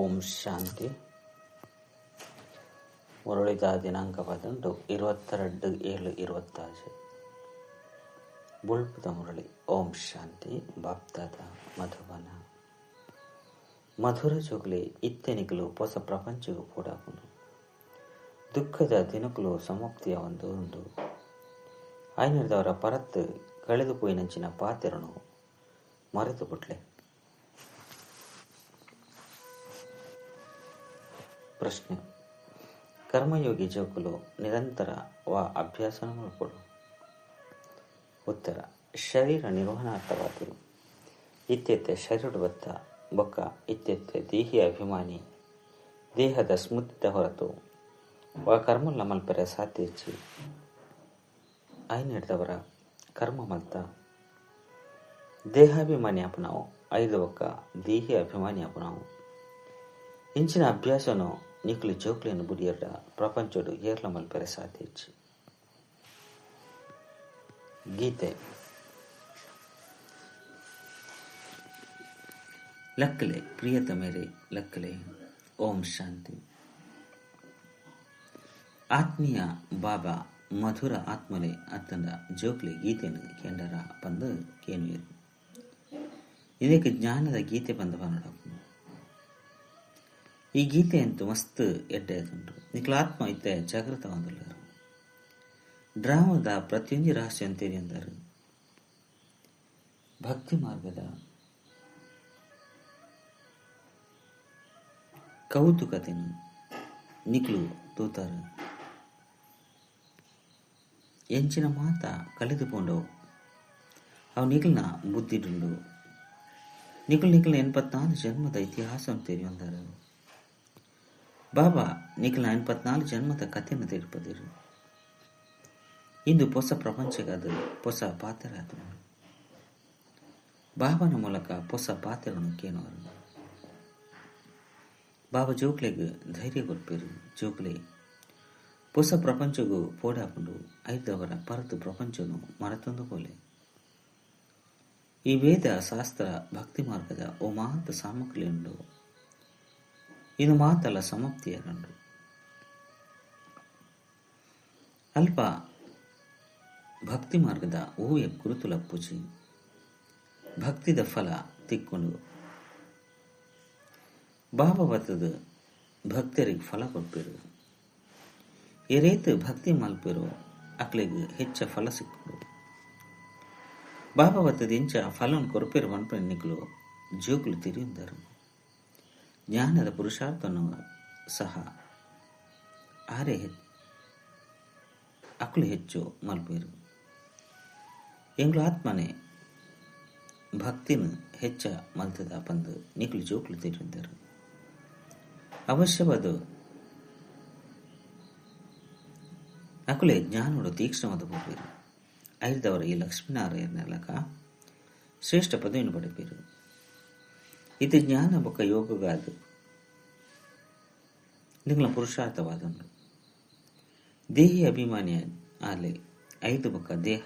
ಓಂ ಶಾಂತಿ. ಮುರಳಿದ ದಿನಾಂಕ 22/7/26 ಬುಳ್ಪದ ಮುರಳಿ. ಓಂ ಶಾಂತಿ. ಬಾಪ್ದಾದ మధువన మధుర జోగులే ಇತ್ತೆನಿಕಲು ಹೊಸ ಪ್ರಪಂಚಗೂ ಕೂಡಾಕೊಂಡು ದುಃಖದ ದಿನಕಲು ಸಮಾಪ್ತಿಯ ಒಂದು ಆಯ್ನಿರ್ದವರ ಪರತ್ ಕಳೆದುಪೋಯಿನಂಚಿನ ಪಾತೆರನು ಮರೆತು ಬಿಟ್ಲೆ. ಪ್ರಶ್ನೆ: ಕರ್ಮಯೋಗಿ ಜೋಕುಲು ನಿರಂತರ ಅಭ್ಯಾಸ ಮಾಡಿಕೊಡು. ಉತ್ತರ: ಶರೀರ ನಿರ್ವಹಣಾರ್ಥವಾದರು ಇತ್ಯತ್ತೆ ಶರೀರ ಬತ್ತ ಬೊಕ್ಕ ಇತ್ಯತ್ತೆ ದೇಹಿ ಅಭಿಮಾನಿ ದೇಹದ ಸ್ಮೃತಿದ ಹೊರತು ಕರ್ಮಲ್ಲ ಮಲ್ಪರೆ ಸಾಧ್ಯ ಹೆಚ್ಚಿ ಐನಿಡ್ದವರ ಕರ್ಮ ಮಲ್ತ ದೇಹಾಭಿಮಾನಿ ಅಪನಾವು ಐದು ಬೊಕ್ಕ ದೇಹಿ ಅಭಿಮಾನಿ ಅಪನಾವು ಇಂಚಿನ ಅಭ್ಯಾಸನು ನಿಖಲು ಜೋಕ್ಲಿಯನ್ನು ಬುಡಿಯರ ಪ್ರಪಂಚಡು ಏರ್ಲ ಮಲ್ಪರೆ ಸಾಧ್ಯ ಹೆಚ್ಚಿ. ಗೀತೆ. ಲಕ್ಕಲೆ ಪ್ರಿಯತಮೇರೆ ಲಕ್ಕಲೆ. ಓಂ ಶಾಂತಿ. ಆತ್ಮೀಯ ಬಾಬಾ ಮಧುರ ಆತ್ಮಲೆ ಅತ್ತಂದ ಜೋಕ್ಲೆ ಗೀತೆಯನ್ನು ಕೆಂಡರ ಬಂದು ಕೇನುವೆರು. ಇದಕ್ಕೆ ಜ್ಞಾನದ ಗೀತೆ ಬಂದ ಬನ್ನಡ. ಈ ಗೀತೆ ಅಂತೂ ಮಸ್ತ್ ಎಡ್ಡೆದುಂಟು. ನಿಖಲ ಆತ್ಮ ಇತ್ತೆ ಜಾಗೃತ ಹೊಂದಲ್ಲರು. ಡ್ರಾಮದ ಪ್ರತಿಯೊಂದು ರಹಸ್ಯ ಅಂತೇಳಿ ಅಂದರು. ಭಕ್ತಿ ಮಾರ್ಗದ ಕೌತುಕತೆನು ನಿಖಲು ತೂತಾರ ಎಂಚಿನ ಮಾತ ಕಳೆದುಕೊಂಡವು ಅವು ನಿಖಲ್ನ ಬುದ್ಧಿಡುಂಡು. ನಿಖಲ್ 84 ಜನ್ಮದ ಇತಿಹಾಸ ಅಂತೇಳಿ ಅಂದರು. ಬಾಬಾ ನಿಖಲ್ನ 84 ಜನ್ಮದ ಕಥೆಯನ್ನು ತಿಳಿಪದಿರು. ಇಂದು ಹೊಸ ಪ್ರಪಂಚಗಾದ ಹೊಸ ಪಾತ್ರರಾದ ಬಾಬಾನ ಮೂಲಕ ಹೊಸ ಪಾತ್ರವನ್ನು ಕೇಳುವರು. ಬಾಬಾ ಜೋಕ್ಲೆಗೆ ಧೈರ್ಯ ಕೊಡ್ಪೇರು. ಜೋಕ್ಲೆ ಹೊಸ ಪ್ರಪಂಚಗೂ ಪೋಡಾಕೊಂಡು ಐದವರ ಪರತು ಪ್ರಪಂಚನು ಮರೆತೊಂದು ಕೋಲೆ. ಈ ವೇದ ಶಾಸ್ತ್ರ ಭಕ್ತಿ ಮಾರ್ಗದ ಓ ಮಾತ ಸಾಮಗ್ರಿಯುಂಡು. ಇದು ಮಾತಲ್ಲ ಸಮಾಪ್ತಿಯರಂಡು. ಅಲ್ಪ ಭಕ್ತಿ ಮಾರ್ಗದ ಹೂವೆ ಕುರುತುಲ ಪೂಜಿ ಭಕ್ತಿದ ಫಲ ತಿಕ್ಕೊಂಡು ಬಾಬಾ ಬತ್ತದ ಭಕ್ತರಿಗೆ ಫಲ ಕೊಡ್ಪೇರು. ಈ ರೀತಿ ಭಕ್ತಿ ಮಲ್ಪೇರು ಅಕ್ಲಿಗೆ ಹೆಚ್ಚ ಫಲ ಸಿಕ್ಕೊಂಡು ಬಾಬಾ ಬತ್ತದ ಇಂಚ ಫಲವನ್ನು ಕೊರಪೇರು ಮನ್ಪನಿಗಳು ಜೋಕುಲು ತಿರಿಯುಂದರು. ಜ್ಞಾನದ ಪುರುಷಾರ್ಥವನ್ನು ಸಹ ಆರೆ ಅಕ್ಲು ಹೆಚ್ಚು ಮಲ್ಪೇರು. ಎಂಗ್ಲು ಆತ್ಮನೆ ಭಕ್ತಿನ ಹೆಚ್ಚ ಮಲ್ತದ ಬಂದು ನಿಖಲು ಜೋಕ್ಲು ತಿರಿಯುಂದರು. ಅವಶ್ಯವಾದ ಅಕುಲೆ ಜ್ಞಾನೋಡು ತೀಕ್ಷ್ಣವಾದ ಹೋಗ್ಬೇರು. ಐದವರ ಈ ಲಕ್ಷ್ಮೀನಾರಾಯಣಲಕ ಶ್ರೇಷ್ಠ ಪದವಿಯನ್ನು ಪಡೆಪೇರು. ಇದು ಜ್ಞಾನ ಬೊಕ್ಕ ಯೋಗಗಾದ ನಿಖಲ ಪುರುಷಾರ್ಥವಾದಂಡು. ದೇಹಿ ಅಭಿಮಾನಿ ಆಲೆ ಐದು ಬೊಕ್ಕ ದೇಹ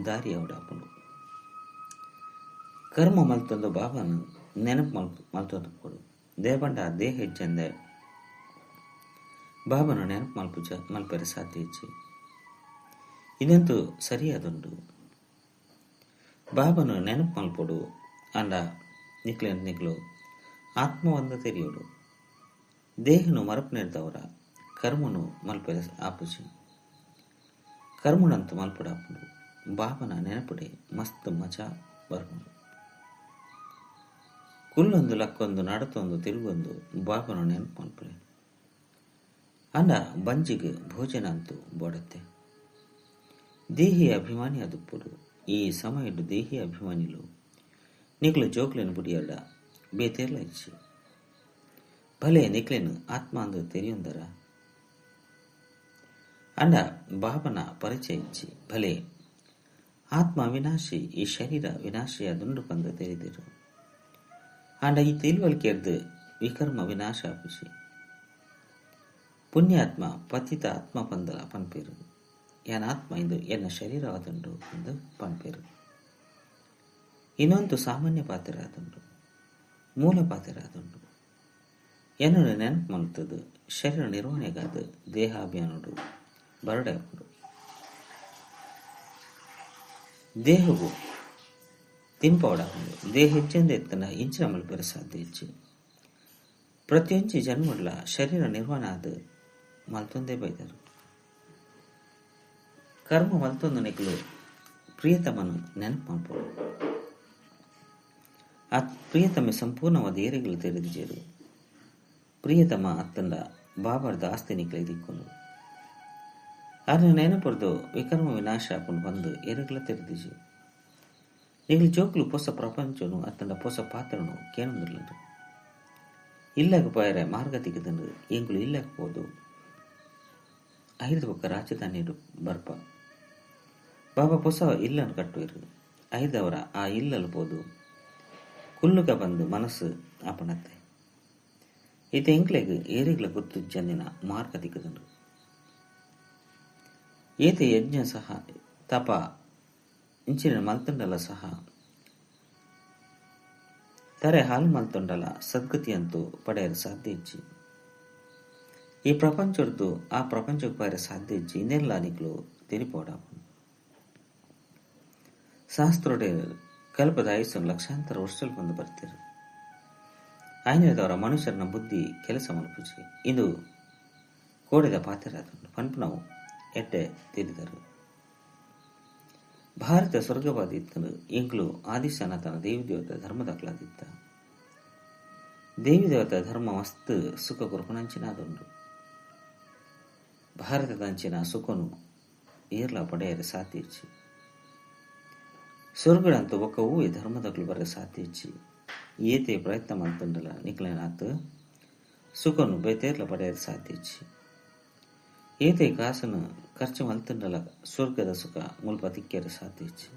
ದಾರಿಯವಡಾಪುಂಡು. ಕರ್ಮ ಮಲ್ತೊಂದು ಬಾಬಾನು ನೆನಪು ಮಲ್ತೊಂದು ಕೊಡು. ದೇವಪಂಡ ದೇಹ ಹೆಚ್ಚಂದೆ ಬಾಬಾನು ನೆನಪು ಮಲ್ಪರೆ ಸಾಧ್ಯ ಹೆಚ್ಚಿ. ಇದಂತೂ ಸರಿಯಾದುಂಡು. ಬಾಬಾನು ನೆನಪು ಮಲ್ಪೊಡು ಅಂಡ ನಿಖಲು ಆತ್ಮವಂದ ತೆರೆಯೋಡು. ದೇಹನು ಮರಪು ನೆಡ್ದವರ ಕರ್ಮನು ಮಲ್ಪರೆ ಆಪುಜಿ. ಕರ್ಮನಂತೂ ಮಲ್ಪಡಾಪುಂಡು. ಬಾಬನ ನೆನಪುಡೆ ಮಸ್ತ್ ಮಜಾ ಬರ್ಬೋದು. ಕುಲ್ಲೊಂದು ಲಕ್ಕೊಂದು ನಡತೊಂದು ತಿರುಗೊಂದು ಬಾಬನ ನೆನಪು ಮಲ್ಪಡೆ ಅಂಡ ಬಂಜಿಗೆ ಭೋಜನ ಅಂತೂ ಬೋಡತ್ತೆ. ದೇಹಿ ಅಭಿಮಾನಿ ಅದುಪ್ಪುಡು. ಈ ಸಮಯಡು ದೇಹಿ ಅಭಿಮಾನಿಲು ನಿಖಲು ಜೋಕ್ಲೆನು ಬುಡಿಯಲ್ಲ ಬೇತೆರ್ಲ ಇಚ್ಚಿ ಭಲೆ ನಿಖಲೆನು ಆತ್ಮ ಅಂದು ತೆರೆಯೊಂದರ ಅಂಡ ಬಾಬನ ಪರಿಚಯ ಇಚ್ಚಿ ಭಲೆ ಆತ್ಮ ವಿನಾಶಿ ಈ ಶರೀರ ವಿನಾಶಿಯ ದುಂಡು ಪಂದು ತೆರೆದಿರು ಅಂಡ ಈ ತಿಳುವಳಿಕೆರ್ದು ವಿಕರ್ಮ ವಿನಾಶ ಆಪಿಸಿ ಪುಣ್ಯಾತ್ಮ ಪತಿತ ಆತ್ಮ ಪಂದಲ ಪನ್ಪೇರು. ಎನ್ನ ಆತ್ಮ ಇಂದು ಎನ್ನ ಶರೀರವಾದುಂಡು ಎಂದು ಪನ್ಪೇರು. ಇನ್ನೊಂದು ಸಾಮಾನ್ಯ ಪಾತ್ರೆ ಆದುಂಡು, ಮೂಲ ಪಾತ್ರೆ ಆದುಂಡು. ಎನ್ನನ್ನು ನೆನಪು ಮಲ್ತದು ಶರೀರ ನಿರ್ವಹಣೆಗಾದ ದೇಹಾಭಿಯಾನೋಡು ಬರಡೆ ಹಾಕೋಡು ದೇಹವು ತಿಂಪವಡಾಕೊಂಡು ದೇಹ ಹೆಚ್ಚಿಂದ ಎತ್ತನ ಇಂಚಿನ ಮಲ್ಪೆರ ಸಾಧ್ಯ ಹೆಚ್ಚು ಪ್ರತಿಯೊಂದು ಜನ್ಮಡ್ಲ ಶರೀರ ನಿರ್ವಹಣೆ ಆದ ಮಲ್ತೊಂದೇ ಬೈದರು ಕರ್ಮ ಮಲ್ತೊಂದು ನೆಕ್ಕಲು ಪ್ರಿಯತಮನು ನೆನಪು ಮಾಡ್ಬೋದು ಆ ಪ್ರಿಯತಮೆ ಸಂಪೂರ್ಣವಾದ ಏರಿಗಳು ತೆರೆದಿಜೇರು ಪ್ರಿಯತಮ ಅತ್ತಂಡ ಬಾಬಾರ್ದ ಆಸ್ತಿ ನಿಕ್ಲೆ ದಿಕ್ಕೊಂಡು ಅದನ್ನ ನೆನಪಡ್ದು ವಿಕರ್ಮ ವಿನಾಶ ಹಾಕೊಂಡು ಬಂದು ಏರಿಗಳ ತೆರೆದಿಜಿ ನಿಗಲು ಜೋಕ್ಲು ಹೊಸ ಪ್ರಪಂಚನು ಅತ್ತಂಡ ಹೊಸ ಪಾತ್ರನು ಕೇಳಂದಿರ್ಲರು ಇಲ್ಲಕ ಪೋಯರೆ ಮಾರ್ಗ ತೆಗೆದಂಡು ಎಂಗಳು ಇಲ್ಲకపోదు ಐದು ಒಕ್ಕ ರಾಜಧಾನಿ ಬರ್ಪ ಬಾಬಾ ಹೊಸ ಇಲ್ಲನ್ನು ಕಟ್ಟುವರು ಐದವರ ಆ ಇಲ್ಲಲು పోదు ಕುಲ್ಲುಗ ಬಂದು ಮನಸ್ಸು ಆಪಣತ್ತೆ ಈತ ಎಂಕ್ಲೆಗ್ ಏರಿಗ್ಲ ಗೊತ್ತು ಜಂದಿನ ಮಾರ್ಗ ದಿಕ್ಕದಂಡು ಏತ ಯಜ್ಞ ಸಹ ತಪ ಇಂಚಿನ ಮಲ್ತಂಡಲ ಸಹ ತರೆ ಹಾಲು ಮಲ್ತೊಂಡಲ ಸದ್ಗತಿಯಂತೂ ಪಡೆಯಲು ಸಾಧ್ಯ ಇಚ್ಚಿ ಈ ಪ್ರಪಂಚದ್ದು ಆ ಪ್ರಪಂಚಕ್ಕೆ ಪಡೆಯ ಸಾಧ್ಯ ಇಚ್ಚಿ ಇನ್ನೆಲ್ಲ ನಿಕ್ಲು ತಿರಿಪೋಡ ಶಾಸ್ತ್ರೋಡೆ ಕಲ್ಪದ ಆಯುಸ್ಸನ್ನು ಲಕ್ಷಾಂತರ ವರ್ಷದಲ್ಲಿ ಬಂದು ಬರ್ತಿರು ಆಯ್ನದವರ ಮನುಷ್ಯರನ್ನ ಬುದ್ಧಿ ಕೆಲಸ ಮಲ್ಪುಜಿ ಇದು ಕೋಡೆದ ಪಾತ್ರರಾದ ಪಂಪು ನಾವು ಎಟ್ಟೆ ತಿಳಿದರು ಭಾರತ ಸ್ವರ್ಗವಾದಿತ್ತನು ಎಂಕ್ಲು ಆದಿಶಾನತನ ದೇವಿ ದೇವತ ಧರ್ಮದಾಗ್ಲಾದಿತ್ತ ದೇವಿ ದೇವತ ಧರ್ಮ ಮಸ್ತ್ ಸುಖ ಕುರುಪುನಂಚಿನಾದುಂಡು ಭಾರತದಂಚಿನ ಸುಖನು ಏರ್ಲ ಪಡೆಯರೆ ಸಾಧ್ಯ ಇಚ್ಚಿ ಸ್ವರ್ಗಡಂತೂ ಒಕ್ಕ ಹೂವೆ ಧರ್ಮದಗ್ಲು ಬರ ಸಾಧ್ಯ ಇಚ್ಚಿ ಏತೆ ಪ್ರಯತ್ನ ಮಾಡ್ತಂಡಲ್ಲ ನಿಕ್ಲೇನಾತ್ ಸುಖನು ಬೇತೇರ್ಲ ಪಡೆಯರೆ ಸಾಧ್ಯ ಇಚ್ಚಿ ಏತೆ ಕಾಸನು ಖರ್ಚು ಮಲ್ತಂಡಲ ಸ್ವರ್ಗದ ಸುಖ ಮುಲ್ಪ ತಿಕ್ಕರೆ ಸಾಧ್ಯ ಇಚ್ಚಿ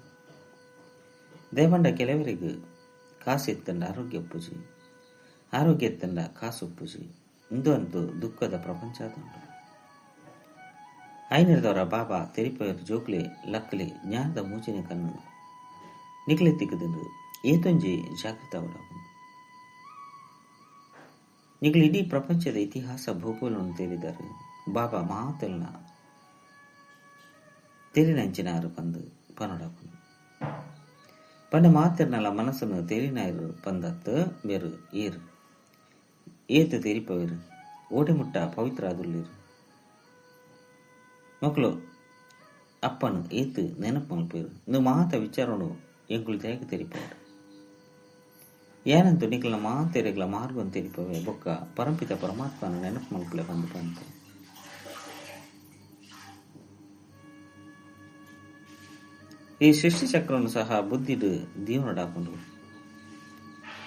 ದೇವಂಡ ಕೆಲವರಿಗೆ ಕಾಸು ಎತ್ತಂಡ ಆರೋಗ್ಯ ಒಪ್ಪುಜಿ ಆರೋಗ್ಯ ಎತ್ತಂಡ ಕಾಸು ಒಪ್ಪುಜಿ ಇಂದು ಅಂತೂ ದುಃಖದ ಪ್ರಪಂಚ ಆದುಂಡು ಐನರದವರ ಬಾಬಾ ತೆರಿಪಯರು ಜೋಕ್ಲೆ ಲಕ್ಕಲೆ ಜ್ಞಾನದ ಮೂಚಿನ ಕಣ್ಣು ನಿಕ್ಲೆ ತಿಕ್ಕದಂಡು ಏತೊಂಜಿ ಜಾಗೃತ ಅವಡಾವು ನಿಕ್ಲು ಇಡೀ ಪ್ರಪಂಚದ ಇತಿಹಾಸ ಭೂಗೋಳವನ್ನು ತಿಳಿದರು ಬಾಬಾ ಮಾತಲ್ನ ತಿಳಿನಂಚಿನಾರು ಬಂದು ಪನೊಡಾಕು ಪಂಡ ಮಾತಿರ್ನಲ್ಲ ಮನಸ್ಸನ್ನು ತಿಳಿನಾಯರು ಪಂದತ್ತು ಮೇರು ಏರು ಏತು ತೆರಿಪವರು ಓಟೆಮುಟ್ಟ ಪವಿತ್ರ ಆದುಲ್ಲಿರು ಮಕ್ಕಳು ಅಪ್ಪನು ಏತು ನೆನಪು ಮಲ್ಪೇರು ಇಂದು ಮಾತ ವಿಚಾರನು ಎಂಕುಲು ತೇಗ ತೆರಿಪವರು ಏನಂತೂ ನಿಕ್ಲ ಮಾತೆರೆಗ್ಲ ಮಾರ್ಗವನ್ನು ತೆರಿಪವೆ ಬೊಕ್ಕ ಪರಂಪಿತ ಪರಮಾತ್ಮನ ನೆನಪು ಮಲ್ಪಲೆ ಬಂದು ಬಂತು ಈ ಸೃಷ್ಟಿ ಚಕ್ರವನ್ನು ಸಹ ಬುದ್ಧಿಡು ದೀವನಡಾಕೊಂಡು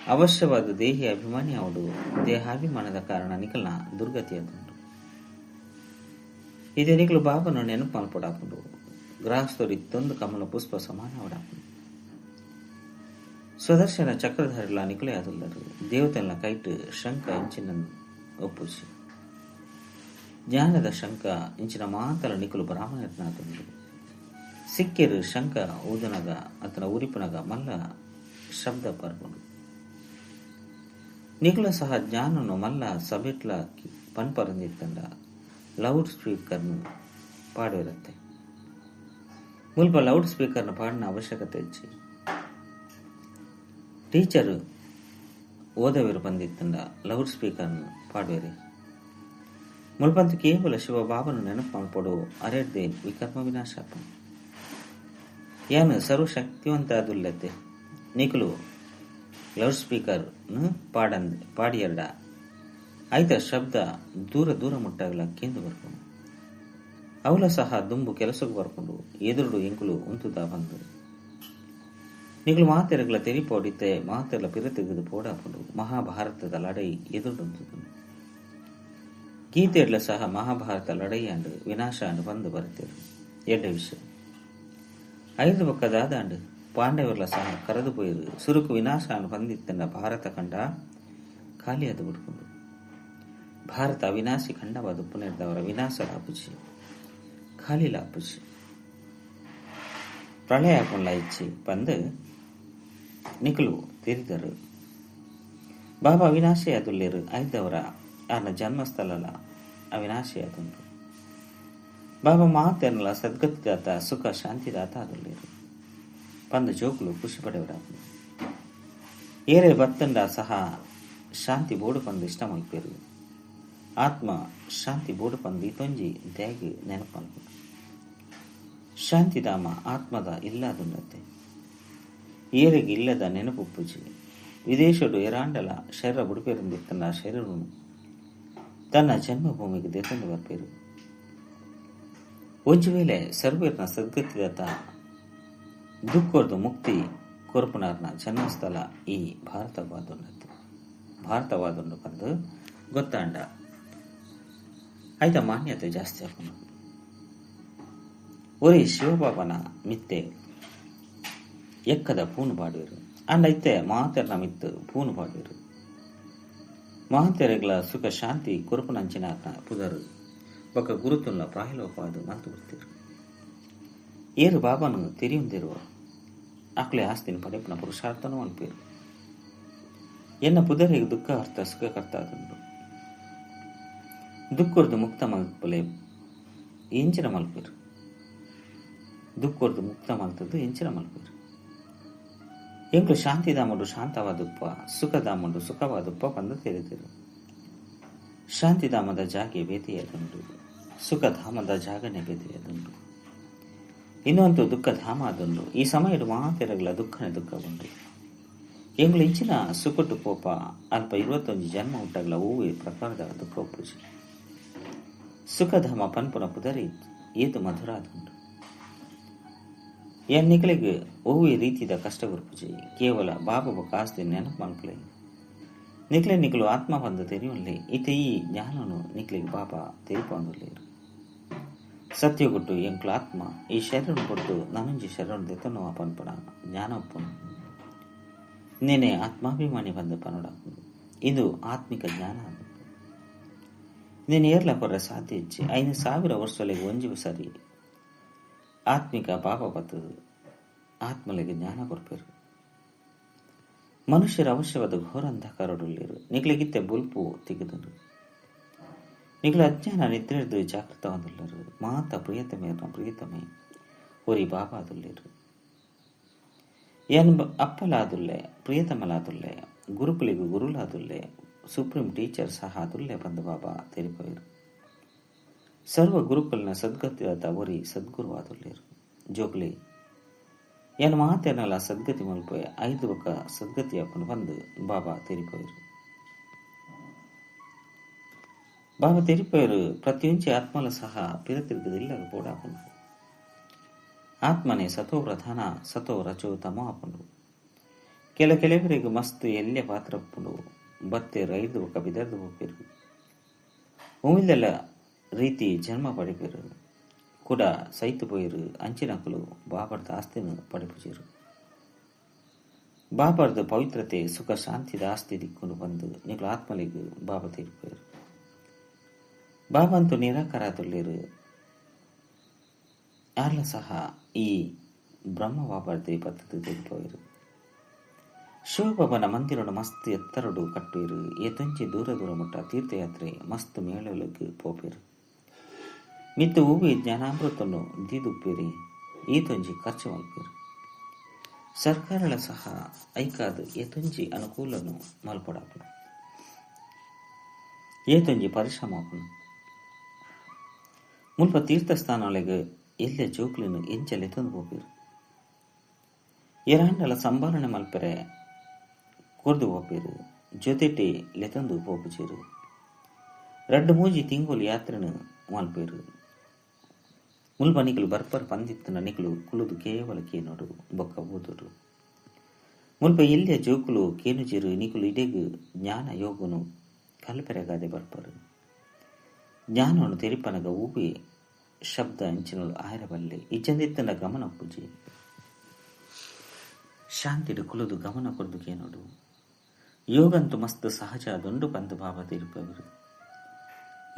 ಅವಶ್ಯವಾದ ದೇಹಿ ಅಭಿಮಾನಿ ಅವಡು ದೇಹಾಭಿಮಾನದ ಕಾರಣ ನಿಖಲ್ನ ದುರ್ಗತಿಯಾದುಂಟು ಇದೇ ನಿಖಲು ಬಾಬನು ನೆನಪು ಮಲ್ಪಡಾಕೊಂಡು ಗ್ರಾಹಸ್ಥರಿತ್ತೊಂದು ಕಮಲ ಪುಷ್ಪ ಸಮಾನ ಅವಡಾಕೊಂಡು ಸ್ವದರ್ಶನ ಚಕ್ರಧಾರಿಲ ನಿಖಲೆ ಆದುಲ್ಲರು ದೇವತೆಲ್ನ ಕೈಟ್ ಶಂಕ ಇಂಚಿನ ಒಪ್ಪುಜಿ ಜ್ಞಾನದ ಶಂಕ ಇಂಚಿನ ಮಾತಲ ನಿಖಲು ಬ್ರಾಹ್ಮಣರನಾದುಂಡು ಸಿಕ್ಕೆರು ಶಂಕ ಊದನಗ ಅತನ ಉರಿಪನಗ ಮಲ್ಲ ಶಬ್ದ ಪರ್ಕೊಂಡು ನಿಖಲ ಸಹ ಜ್ಞಾನನು ಮಲ್ಲ ಸಬೆಟ್ಲ ಪನ್ಪರಂದಿತ್ತಂಡ ಲೌಡ್ ಸ್ಪೀಕರ್ನು ಪಾಡಿರುತ್ತೆ ಮುಲ್ಪ ಲೌಡ್ ಸ್ಪೀಕರ್ನ ಪಾಡಿನ ಅವಶ್ಯಕತೆ ಹೆಚ್ಚಿ ಟೀಚರು ಓದವೇರು ಬಂದಿತ್ತಂಡ ಲೌಡ್ ಸ್ಪೀಕರ್ನು ಪಾಡುವೆರಿ ಮುಲ್ಪಂತು ಕೇವಲ ಶಿವ ಬಾಬನು ನೆನಪು ಮಾಡ್ಕೊಡು ಅರೆಡ್ದೆ ವಿಕರ್ಮ ವಿನಾಶಾಪ ಏನು ಸರ್ವಶಕ್ತಿವಂತ ಅದುಲ್ಲತೆ ನಿಖಲು ಲೌಡ್ ಸ್ಪೀಕರ್ ಪಾಡಿಯರ್ಡ ಆಯ್ತ ಶಬ್ದ ದೂರ ದೂರ ಮುಟ್ಟಾಗಲ ಕೇಂದ್ರ ಬರ್ಕೊಂಡು ಅವಳ ಸಹ ದುಂಬು ಕೆಲಸಕ್ಕೆ ಬರ್ಕೊಂಡು ಎದುರುಡು ಎಂಕುಲು ಉಂತುತ್ತಾ ಬಂದು ನಿಗಳು ಮಾತೆರಗಳ ತೆರಿಪೋಡಿತ್ತೆ ಮಾತೆಲ್ಲ ಪಿರ ತೆಗೆದು ಪೋಡಾಕೊಂಡು ಮಹಾಭಾರತದ ಲಡೈ ಎದುರುಡುಂತು ಗೀತೆಡ್ಲ ಸಹ ಮಹಾಭಾರತ ಲಡೈ ಅಂಡು ವಿನಾಶ ಅಂಡು ಬಂದು ಬರುತ್ತೇರು ಎಡ್ಡ ವಿಷಯ ಐದು ಪಕ್ಕದಾದ ಅಂಡು ಪಾಂಡವರ್ಲ ಸಹ ಕರೆದು ಪೋಯಿರು ಸುರುಕು ವಿನಾಶ ಅಂಡು ಬಂದಿತ್ತಂಡ ಭಾರತ ಕಂಡ ಖಾಲಿಯಾದ ಬಿಡ್ಕೊಂಡು ಭಾರತ ಅವಿನಾಶಿ ಖಂಡವಾದ ಪುನರ್ದವರ ವಿನಾಶ ಲಾಪುಚಿ ಖಾಲಿ ಲಾಪುಚಿ ಪ್ರಳಯ ಹಾಕೊಂಡ್ಲ ಇಚ್ಚಿ ಬಂದು ನಿಖಲು ತಿರಿದರು ಬಾಬಾ ಅವಿನಾಶಿಯಾದುಲ್ಲೇರು ಐದವರ ಆರ್ನ ಜನ್ಮಸ್ಥಳಲ ಅವಿನಾಶಿಯಾದುಂಡು. ಬಾಬಾ ಮಾತೆರ್ನಲ ಸದ್ಗತಿದಾತ ಸುಖ ಶಾಂತಿದಾತ ಆದುಲ್ಲೇರು ಪಂದ ಜೋಕುಲು ಖುಷಿ ಪಡೆವರ ಏರೆ ಬತ್ತಂಡ ಸಹ ಶಾಂತಿ ಬೋಡು ಪಂದು ಇಷ್ಟ ಮಲ್ಪೇರು. ಆತ್ಮ ಶಾಂತಿ ಬೋಡು ಪಂದು ತೊಂಜಿ ತ್ಯಾಗಿ ನೆನಪಂದು ಶಾಂತಿಧಾಮ ಆತ್ಮದ ಇಲ್ಲದುನ್ನತೆ ಏರೆಗೆ ಇಲ್ಲದ ನೆನಪು ಪೂಜೆ ವಿದೇಶಡು ಎರಾಂಡಲ ಶರೀರ ಬುಡುಪೇರುಂದಿತ್ತನ್ನ ಶರೀರನು ತನ್ನ ಜನ್ಮಭೂಮಿಗೆ ದೆತಂದು ಬರ್ಪೇರು. ಒಂಜು ವೇಳೆ ಸರ್ವೇರ್ನ ಸದ್ಗತಿದಾತ ದುಃಖರ್ದು ಮುಕ್ತಿ ಕೊರ್ಪುನಾರ್ನ ಜನ್ಮಸ್ಥಳ ಈ ಭಾರತವಾದುಂಡು ಬಂದು ಗೊತ್ತಾಂಡ ಐತ ಮಾನ್ಯತೆ ಜಾಸ್ತಿ ಆಪುಂಡು. ಒರೇ ಶಿವಬಾಬನ ಮಿತ್ತೆ ಎಕ್ಕದ ಪೂನು ಪಾಡುವೆರು ಅಂಡ ಐತೆ ಮಹಾತೆರ್ನ ಮಿತ್ತು ಪೂನು ಪಾಡುವೆರು. ಮಹಾತೆರೆಗಳ ಸುಖ ಶಾಂತಿ ಕೊರುಪುನಂಚಿನಾರ್ನ ಪುದರು ಬೊಕ್ಕ ಗುರುತುಲ್ಲ ಪ್ರಾಯಲೋಪಾದು ಮಂತು ಬಿಡ್ತಿರು. ಏರು ಬಾಬಾನು ತಿರಿಯುಂದಿರುವ ಅಕ್ಲೆ ಆಸ್ತಿನ ಪಡೆಪುನ ಪುರುಷಾರ್ಥನೂ ಅನ್ಪೇರು. ಎನ್ನ ಪುದರಿಗೆ ದುಃಖ ಅರ್ಥ ಸುಖ ಕರ್ತಾದುಂಡು. ದುಃಖರ್ದು ಮುಕ್ತ ಮಲ್ಪಲೆ ಎಂಚಿನ ಮಲ್ಪೇರು. ದುಃಖರ್ದು ಮುಕ್ತ ಮಲ್ತದ್ದು ಎಂಚಿನ ಮಲ್ಪೇರು. ಎಂಕ್ಲು ಶಾಂತಿಧಾಮಡು ಶಾಂತವಾದುಪ್ಪ ಸುಖಧಾಮಡು ಸುಖವಾದುಪ್ಪ ಪಂದು ತಿಳಿದಿರು. ಶಾಂತಿಧಾಮದ ಜಾಗೆ ಬೇತೆಯದುಂಡು, ಸುಖಧಾಮದ ಜಾಗನೆ ಬೇತೆಯದುಂಡು, ಇನ್ನೊಂದು ದುಃಖಧಾಮ ಅದುಂಡು. ಈ ಸಮಯಡು ಮಾತೆರಗಳ ದುಃಖನೇ ದುಃಖವುಂಡು. ಎಂಗ್ಳು ಇಂಚಿನ ಸುಖಟ್ಟು ಪೋಪ ಅಲ್ಪ 21 ಜನ್ಮ ಉಂಟಗಳ ಹೂವೆ ಪ್ರಕಾರದ ದುಃಖ ಪೂಜೆ ಸುಖಧಾಮ ಪನ್ಪುನ ಪುದರಿ ಏತು ಮಧುರಾದುಂಡು. ಎನ್ನಿಗಳಿಗೆ ಹೂವೆ ರೀತಿದ ಕಷ್ಟ ಗುರುಪುಜೆ ಕೇವಲ ಬಾಬು ಕಾಸ್ತಿ ನೆನಪು ಮಲ್ಪಲೆ ನಿಕ್ಲೆ ನಿಕ್ಲು ಆತ್ಮ ಬಂದು ತೆರೆಯುವಲ್ಲಿ ಇತ ಈ ಜ್ಞಾನನು ನಿಕ್ಲಿಗೆ ಬಾಬಾ ತೆರಿಪಂದುಲ್ಲೇರು. ಸತ್ಯಗೊಟ್ಟು ಎಂಕ್ಲು ಆತ್ಮ ಈ ಶರೀರನು ಕೊಟ್ಟು ನನಂಜಿ ಶರೀರನು ದೆತನು ಪನ್ಪುಣ ಜ್ಞಾನಪ್ಪನು ನೇನೆ ಆತ್ಮಾಭಿಮಾನಿ ಬಂದ ಪನೋಡಪ್ಪನು. ಇದು ಆತ್ಮಿಕ ಜ್ಞಾನ. నేను ఏర్ల కొర్ర సాధించి 5,000 ವರ್ಷಗಳಿಗೆ ಒಂಜಿವು ಸರಿ ಆತ್ಮಿಕ ಪಾಪ ಬತ್ತದು ಆತ್ಮಲಿಗೆ ಜ್ಞಾನ ಕೊರ್ಪೇರು. ಮನುಷ್ಯರ ಅವಶ್ಯವಾದ ಘೋರ ಅಂಧಕಾರಡುಲ್ಲಿರು ನಿಗ್ಲಿಗಿತ್ತೆ ಬುಲ್ಪು ತೆಗೆದರು. ನಿಗ್ಲ ಅಜ್ಞಾನ ನಿದ್ರೆದು ಜಾಗೃತ ಹೊಂದುಲ್ಲರು. ಮಾತ ಪ್ರಿಯತಮೆ ಒರಿ ಬಾಬಾ ಅದುಲ್ಲೇರು. ಏನ್ ಅಪ್ಪಲಾದುಲ್ಲೆ ಪ್ರಿಯತಮಲಾದುಲ್ಲೆ ಗುರುಕುಲಿಗೂ ಗುರುಲಾದುಲ್ಲೆ ಸುಪ್ರೀಂ ಟೀಚರ್ ಸಹ ಅದುಲ್ಲೆ ಬಂದು ಬಾಬಾ ತೆರಿಪೋಯರು. ಸರ್ವ ಗುರುಕುಲ್ನ ಸದ್ಗತಿಯಾದ ಒರಿ ಸದ್ಗುರುವಾದುಲ್ಲೇರು. ಜೋಗ್ಲಿ ಏನ್ ಮಾತೇನಲ್ಲ ಸದ್ಗತಿ ಮಲ್ಪೋಯ 5 ಬೊಕ್ಕ ಸದ್ಗತಿ ಅಪ್ಪನು ಬಂದು ಬಾಬಾ ತೆರಿಪೋಯರು. ಬಾಬಾ ತೆರಿಪೋಯರು ಪ್ರತಿಯೊಂಚಿ ಆತ್ಮಲ ಸಹ ಪಿರತಿರ್ಗದಿಲ್ಲ ಬೋಡಾಪುಂಡು. ಆತ್ಮನೆ ಸತೋ ಪ್ರಧಾನ ಸತೋ ರಜೋ ತಮೋ ಆಪುಂಡು. ಕೆಲವರಿಗೆ ಮಸ್ತ್ ಎಲ್ಲೆ ಪಾತ್ರ ಅಪ್ಪುಂಡು. ಬತ್ತೆ ರೈದು ಬೊಕ್ಕ ಬಿದರ್ದು ಹೋಗ್ಪೇರು. ಉಮಿದೆಲ್ಲ ರೀತಿ ಜನ್ಮ ಪಡಿಪೇರು ಕೂಡ ಸೈತು ಪೋಯರು. ಅಂಚಿನಕಲು ಬಾಬರ್ದ ಆಸ್ತಿನ ಪಡಿಪುಜರು. ಬಾಬರ್ದ ಪವಿತ್ರತೆ ಸುಖ ಶಾಂತಿದ ಆಸ್ತಿ ದಿಕ್ಕುನು ಬಂದು ನಿಗಳು ಆತ್ಮಲಿಗೂ ಬಾಬಾ ತೀರ್ಪೇರು. ಬಾಬಾ ಅಂತೂ ನಿರಾಕರಾದುಲ್ಲೇರು. ಯಾರ್ಲ ಸಹ ಈ ಬ್ರಹ್ಮ ಬಾಬರ್ದೆ ಪದ್ಧತಿ ತೀರ್ಪೋಯರು. ಶಿವಬಾಬನ ಮಂದಿರಡು ಮಸ್ತ್ ಎತ್ತರಡು ಕಟ್ಟುವರು. ಏತೊಂಚಿ ದೂರ ಮುಟ್ಟ ತೀರ್ಥಯಾತ್ರೆ ಮಸ್ತ್ ಮೇಳೊಳಗೆ ಪೋಪೇರು. ಮಿತ್ತು ಹೂವಿ ಜ್ಞಾನಾಮೃತನು ದೀದುಪ್ಪೇರಿ ಈತೊಂಜಿ ಖರ್ಚು ಮಲ್ಪೇರು. ಸರ್ಕಾರಗಳ ಸಹ ಐಕಾದ ಏತೊಂಜಿ ಅನುಕೂಲನು ಮಲ್ಪಡಾಪನು. ಏತೊಂಜಿ ಪರಿಶ್ರಮಪನು ಮುಲ್ಪ ತೀರ್ಥಸ್ಥಾನಗಳಿಗೆ ಎಲ್ಲೆ ಜೋಕ್ಲಿನ ಎಂಚಲೆ ತಂದು ಹೋಗ್ಪೇರು. ಎರಾಂಡಲ ಸಂಭಾಲನೆ ಮಲ್ಪರೆ ಕೊರ್ದು ಹೋಗ್ಪೇರು. ಜೊತೆಟಿ ಲೆತಂದು ಹೋಗುಚೇರು. 2-3 ತಿಂಗಳು ಯಾತ್ರೆನು ಮಲ್ಪೇರು. ಮುಲ್ಪ ನಿಕಲು ಬರ್ಪರ್ ಪಂದಿತ್ತನ ನಿಕಲು ಕುಲುದು ಕೇವಲ ಕೇನೋಡು ಬೊಕ್ಕ ಓದುಡು. ಮುಲ್ಪ ಎಲ್ಲೆ ಜೋಕುಲು ಕೇನುಜಿರು ನಿಕಲು ಇಡೆಗು ಜ್ಞಾನ ಯೋಗನು ಕಲ್ಪೆರೆಗಾದೆ ಬರ್ಪರು. ಜ್ಞಾನವನ್ನು ತೆರಿಪನಗ ಹೂವಿ ಶಬ್ದ ಅಂಚಿನಳು ಆಯರಬಲ್ಲೆ ಇಜ್ಜಂದಿತ್ತನ ಗಮನ ಪೂಜೆ ಶಾಂತಿಡು ಕುಲುದು ಗಮನ ಕೊರ್ದು ಕೇನೋಡು. ಯೋಗಂತೂ ಮಸ್ತ್ ಸಹಜ ಅದೊಂದು ಬಂದು ಬಾಬಾ ತೀರ್ಪವರು.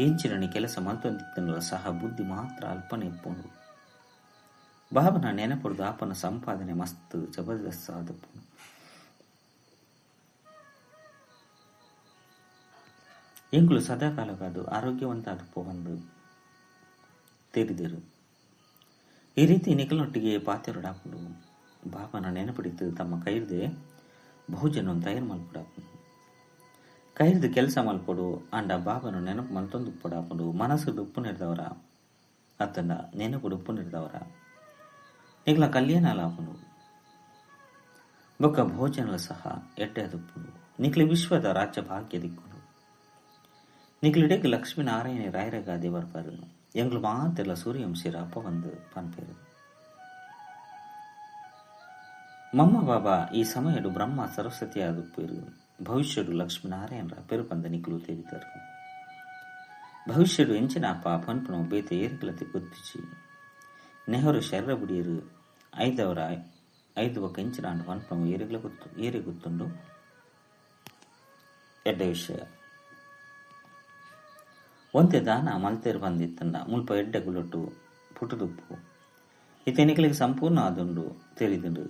ಎಂಚಿನನಿ ಕೆಲಸ ಮಲ್ತೊಂದಿತ್ತನಲ್ಲ ಸಹ ಬುದ್ಧಿ ಮಾತ್ರ ಅಲ್ಪನೆ ಇಪ್ಪುಂಡು. ಬಾಬನ ನೆನಪುಡ್ದು ಆಪನ ಸಂಪಾದನೆ ಮಸ್ತ್ ಜಬರ್ದಸ್ತ್ ಆದಪ್ಪುಂಡು. ಎಂಕುಲು ಸದಾಕಾಲಗಾದು ಆರೋಗ್ಯವಂತಾದ ಪೋವಂದು ತೆರಿದರು. ಈ ರೀತಿ ನಿಖಲೊಟ್ಟಿಗೆ ಪಾತ್ಯರುಡಾಪುಡು ಬಾಬನ ನೆನಪಿಡಿತು ತಮ್ಮ ಕೈರ್ದೆ ಬಹುಜನ ತಯಾರು ಮಲ್ಪಡಾಪುಡು. ಕೈರ್ದು ಕೆಲಸ ಮಲ್ಪಡು ಅಂಡ ಬಾಬನು ನೆನಪು ಮಲ್ತೊಂದು ಉಪ್ಪುಡಾಪುಡು. ಮನಸ್ಸು ಉಪ್ಪು ನಿರ್ದವರ ಅತ್ತಂಡ ನೆನಪುಡು ಉಪ್ಪು ನಿರ್ದವರ ನಿಖಲ ಕಲ್ಯಾಣಾಲಾಪುಡು ಬೊಕ್ಕ ಭೋಜನಲ ಸಹ ಎಡ್ಡೆದುಪ್ಪುಡು. ನಿಖಲಿ ವಿಶ್ವದ ರಾಜ್ಯ ಭಾಗ್ಯ ದಿಕ್ಕುಡು. ನಿಖಲಿಡೆಗ್ ಲಕ್ಷ್ಮೀನಾರಾಯಣ ರಾಯರಗಾದಿ ಬರ್ಪರು ಎಂಗ್ಲು ಮಾತೆಲ್ಲ ಸೂರ್ಯವಂಶಿರ ಅಪ್ಪ ಬಂದು ಪನ್ಪೇರು. ಮಮ್ಮ ಬಾಬಾ ಈ ಸಮಯಡು ಬ್ರಹ್ಮ ಸರಸ್ವತಿ ಆದುಪ್ಪೇರು. ಭವಿಷ್ಯಡು ಲಕ್ಷ್ಮೀನಾರಾಯಣರ ಪೆರುಪಂದ ನಿಖಲು ತೇರಿದರು. ಭವಿಷ್ಯಡು ಎಂಚಿನ ಅಪ್ಪ ಪನ್ಪುಣ ಬೇತೆ ಏರಿಕಲತಿ ಗುರ್ತಿಸಿ ನೆಹರು ಶರೀರ ಬುಡಿಯರು ಐದು ಒಕ್ಕ ಎಂಚಿನ ಪನ್ಪುಣ ಏರಿ ಗುತ್ತುಂಡು ಎಡ್ಡ ವಿಷಯ ಒಂತೆ ದಾನ ಮಲ್ತೇರು ಬಂದಿತ್ತಂಡ ಮುಲ್ಪ ಎಡ್ಡ ಗುಲೊಟ್ಟು ಪುಟುದುಪ್ಪು ಇತೆನಿಕಲಿಗೆ ಸಂಪೂರ್ಣ ಆದುಂಡು ತಿಳಿದುಂಡು.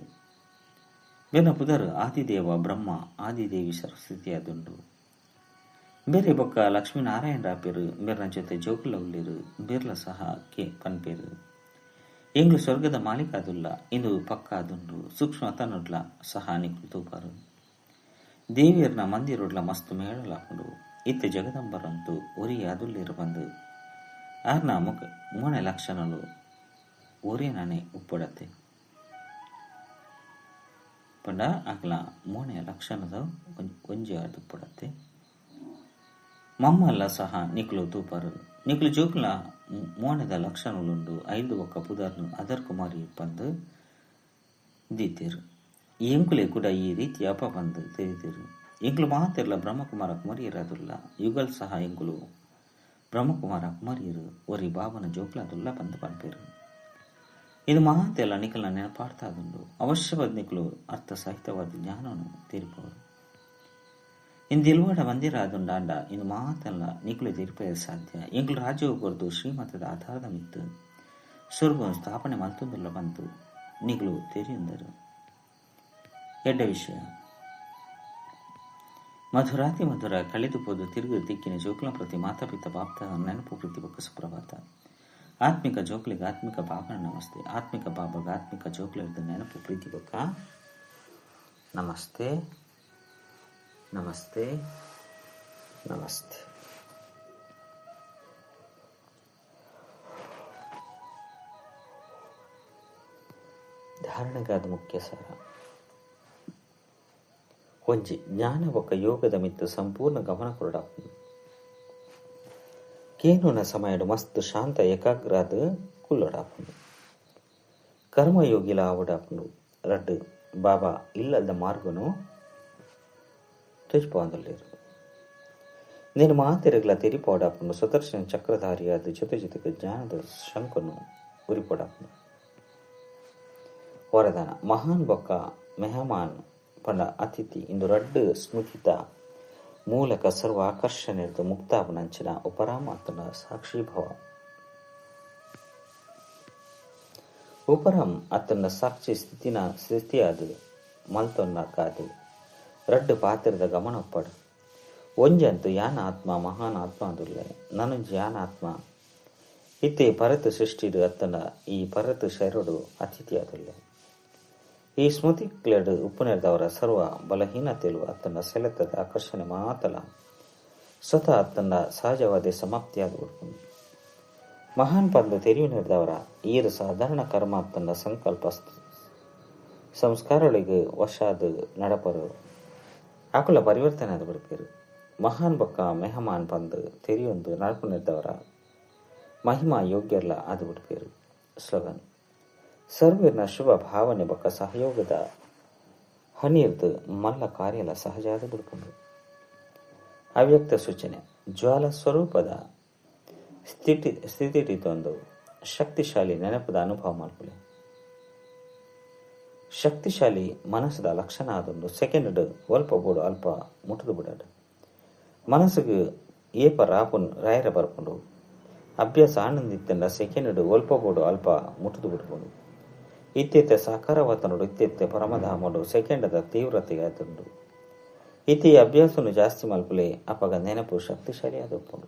ಬೇನ ಪುದರು ಆದಿದೇವ ಬ್ರಹ್ಮ ಆದಿದೇವಿ ಸರಸ್ವತಿ ಆದುಂಡು. ಬೇರೆ ಬೊಕ್ಕ ಲಕ್ಷ್ಮೀನಾರಾಯಣ ರಾಪೇರು ಬೇರ್ನ ಜೊತೆ ಜೋಕುಲ ಉಳ್ಳಿರು ಬೇರ್ಲ ಸಹ ಕೆ ಪನ್ಪೇರು. ಎಂಗ್ಲು ಸ್ವರ್ಗದ ಮಾಲೀಕ ಆದುಲ್ಲ ಇಂದು ಪಕ್ಕ ಆದುಂಡು. ಸೂಕ್ಷ್ಮ ತನ್ನುಡ್ಲ ಸಹ ನಿಕ್ಲು ತೂಪಾರು. ದೇವಿಯರ್ನ ಮಂದಿರುಡ್ಲ ಮಸ್ತು ಮೇಳಲಾಪುಡು. ಇತ್ತೆ ಜಗದಂಬರಂತೂ ಒರಿ ಅದುಲ್ಲಿರು ಬಂದು ಆರ್ನ ಮೋನೆ ಲಕ್ಷಣಲು ಒರಿಯನೇ ಉಪ್ಪಡತ್ತೆ ಪಂಡ ಅಕ್ಲ ಮೋನೆಯ ಲಕ್ಷಣದ ಒಂಜಿ ಅದು ಉಪ್ಪಡತ್ತೆ. ಮಮ್ಮಲ್ಲ ಸಹ ನಿಕ್ಲು ತೂಪರು. ನಿಕ್ಲು ಜೋಕ್ಲ ಮೋನೆದ ಲಕ್ಷಣలుండు 5 ಒಕ್ಕ ಪುದರ್ನು ಅದರ್ ಕುಮಾರಿ ಪಂದು ದೀತಿರು. ಎಂಕುಲೆ ಕೂಡ ಈ ರೀತಿ ಅಪ ಬಂದು ತೆರಿದಿರು. ಎಂಕುಲು ಮಾತೆಲ್ಲ ಬ್ರಹ್ಮಕುಮಾರ ಕುಮಾರಿಯರಾದುಲ್ಲ. ಯುಗಲ್ ಸಹ ಎಂಕುಲು ಬ್ರಹ್ಮಕುಮಾರ ಕುಮಾರಿಯರು ಒರಿ ಬಾಬನ ಜೋಕ್ಲಾದುಲ್ಲ ಬಂದು ಪನ್ಪೇರು. ಇದು ಮಾತೆಲ್ಲ ನಿಖಲ್ನ ನೆನಪಾಡ್ತಾದುಂಡು. ಅವಶ್ಯವಾದ ನಿಖಲು ಅರ್ಥ ಸಹಿತವಾದ ಜ್ಞಾನವನ್ನು ತೀರ್ಪವರು. ಇಂದು ಇಲ್ವಾಡ ಮಂದಿರ ಆದುಂಡಾಂಡ ಇಂದು ಮಾತೆಲ್ಲ ನಿಖಲು ತೀರ್ಪದ ಸಾಧ್ಯ. ಎಂಕುಲು ರಾಜ್ಯವು ಕೊರದು ಶ್ರೀಮತದ ಆಧಾರದ ಮಿತ್ತು ಸ್ವರ್ಗವನ್ನು ಸ್ಥಾಪನೆ ಮಲ್ತೊಂದುಲ್ಲ ಬಂತು ನಿಖಲು ತೆರೆಯುಂದರು. ಎಡ್ಡ ವಿಷಯ ಮಧುರಾತಿ ಮಧುರ ಕಳೆದು ಪೋದು ತಿರುಗು ದಿಕ್ಕಿನ ಜೋಕುಲ ಪ್ರತಿ ಮಾತಾಪಿತ ಬಾಪ್ತ ನೆನಪು ಪ್ರೀತಿ ಬೊಕ್ಕ ಸುಪ್ರಭಾತ. ಆತ್ಮಿಕ ಜೋಕ್ಲಿಗೆ ಆತ್ಮಿಕ ಬಾಬನ ನಮಸ್ತೆ. ಆತ್ಮಿಕ ಬಾಬಾಗ ಆತ್ಮಿಕ ಜೋಕ್ಲಿರ್ದ ನೆನಪು ಪ್ರೀತಿ ಬೊಕ್ಕ ನಮಸ್ತೆ ನಮಸ್ತೆ ನಮಸ್ತೆ. ಧಾರಣೆಗಾದ ಮುಖ್ಯ ಸಾರ ಒಂಜಿ ಜ್ಞಾನ ಬೊಕ್ಕ ಯೋಗದ ಮಿತ್ತು ಸಂಪೂರ್ಣ ಗಮನ ಕೊರಡಾಪುಂಡು. ಕೇನುನ ಸಮಯಡು ಮಸ್ತ್ ಶಾಂತ ಏಕಾಗ್ರಾದ ಕುಲ್ಲೊಡಾಪುಂಡು. ಕರ್ಮಯೋಗಿಲ ಆವಡಾಪುಂಡು. ರಡ್ಡು ಬಾಬಾ ಇಲ್ಲದ ಮಾರ್ಗನು ತುಜ್ಪಾಂದಲ್ಲಿರು. నేను ಮಾತೆರೆಗ್ಲ ತೆರಿಪೋಡಾಪುಂಡು. ಸುದರ್ಶನ ಚಕ್ರಧಾರಿಯಾದ ಜೊತೆಗೆ ಜ್ಞಾನದ ಶಂಕನು ಉರಿಪೋಡಾಪುಂಡು. ವರದಾನ ಮಹಾನ್ ಬೊಕ್ಕ ಮೆಹಮಾನ್ ಪಂಡ ಅತಿಥಿ ಇಂದು ರಡ್ಡು ಸ್ಮೃತಿತ ಮೂಲಕ ಸರ್ವ ಆಕರ್ಷಣೆರ್ದು ಮುಕ್ತಾಪನಂಚಿನ ಉಪರಾಮಾತನ ಸಾಕ್ಷೀಭವ. ಉಪರಾಮ್ ಅತನ ಸಾಕ್ಷಿ ಸ್ಥಿತಿಯಾದು ಮಲ್ತೊನ್ನ ಕಾದು ರಡ್ಡು ಪಾತ್ರದ ಗಮನ ಒಪ್ಪಡು. ಒಂಜಂತು ಯಾನ ಆತ್ಮ ಮಹಾನ್ ಆತ್ಮ ಅದುಲ್ಲೆ ನನಂಜಿ ಯಾನ ಆತ್ಮ ಇತ್ತೆ ಪರತು ಸೃಷ್ಟಿಡು ಅತ್ತನ ಈ ಪರತು ಶರಡು ಅತಿಥಿ ಅದುಲ್ಲೆ. ಈ ಸ್ಮೃತಿ ಕ್ಲೆಡ್ ಉಪ್ಪುನೆರ್ದವರ ಸರ್ವ ಬಲಹೀನತೆಲು ಅತ್ತನ ಸೆಳೆತದ ಆಕರ್ಷಣೆ ಮಾತಲ ಸ್ವತಃ ಅತ್ತನ ಸಹಜವಾದ ಸಮಾಪ್ತಿಯಾದ ಉಡ್ಪುಂಡು. ಮಹಾನ್ ಪಂದು ತೆರಿವು ನೆರೆದವರ ಈರು ಸಾಧಾರಣ ಕರ್ಮ ಅತ್ತನ ಸಂಕಲ್ಪ ಸಂಸ್ಕಾರಗಳಿಗೆ ವಶಾದ ನಡಪರು ಆಕುಲ ಪರಿವರ್ತನೆ ಆದ ಬಿಡ್ಪೇರು. ಮಹಾನ್ ಬೊಕ್ಕ ಮೆಹಮಾನ್ ಪಂದು ತೆರಿಯೊಂದು ನಡಪು ನೆರೆದವರ ಮಹಿಮಾ ಯೋಗ್ಯರ್ಲ ಆದ ಬಿಡ್ಪೇರು. ಸ್ಲೋಗನ್ ಸರ್ವೇರ್ನ ಶುಭ ಭಾವನೆ ಬೊಕ್ಕ ಸಹಯೋಗದ ಹನಿರ್ದು ಮಲ್ಲ ಕಾರ್ಯಲ ಸಹಜಾದ ಬಿಡ್ಕೊಂಡು. ಅವ್ಯಕ್ತ ಸೂಚನೆ ಜ್ವಾಲ ಸ್ವರೂಪದ ಸ್ಥಿತಿಟಿತೊಂದು ಶಕ್ತಿಶಾಲಿ ನೆನಪದ ಅನುಭವ ಮಾಡ್ಕೊಳ್ಳಿ. ಶಕ್ತಿಶಾಲಿ ಮನಸ್ಸದ ಲಕ್ಷಣ ಅದೊಂದು ಸೆಕೆಂಡ್ ಒಲ್ಪ ಬೋಡು ಅಲ್ಪ ಮುಟ್ಟದು ಬಿಡಡು. ಮನಸ್ಸಿಗೆ ಏಪ ರಾಪುನ್ ರಾಯರ ಬರ್ಕೊಂಡು ಅಭ್ಯಾಸ ಆನಂದಿತ್ತಂಡ ಸೆಕೆಂಡ್ ಒಲ್ಪ ಬೋಡು ಅಲ್ಪ ಮುಟ್ಟದು ಬಿಡ್ಕೊಂಡು. ಇತ್ತೆತ್ತೆ ಸಾಕಾರವತನುಡು ಇತ್ತೆತ್ತೆ ಪರಮಧಾಮಡು ಸೆಕೆಂಡದ ತೀವ್ರತೆಯಾದುಂಡು. ಇತಿ ಅಭ್ಯಾಸನು ಜಾಸ್ತಿ ಮಲ್ಪಲೆ ಅಪಗ ನೆನಪು ಶಕ್ತಿಶಾಲಿ ಆದಪ್ಪುಂಡು.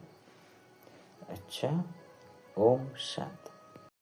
ಅಚ್ಚ. ಓಂ ಶಾಂತಿ.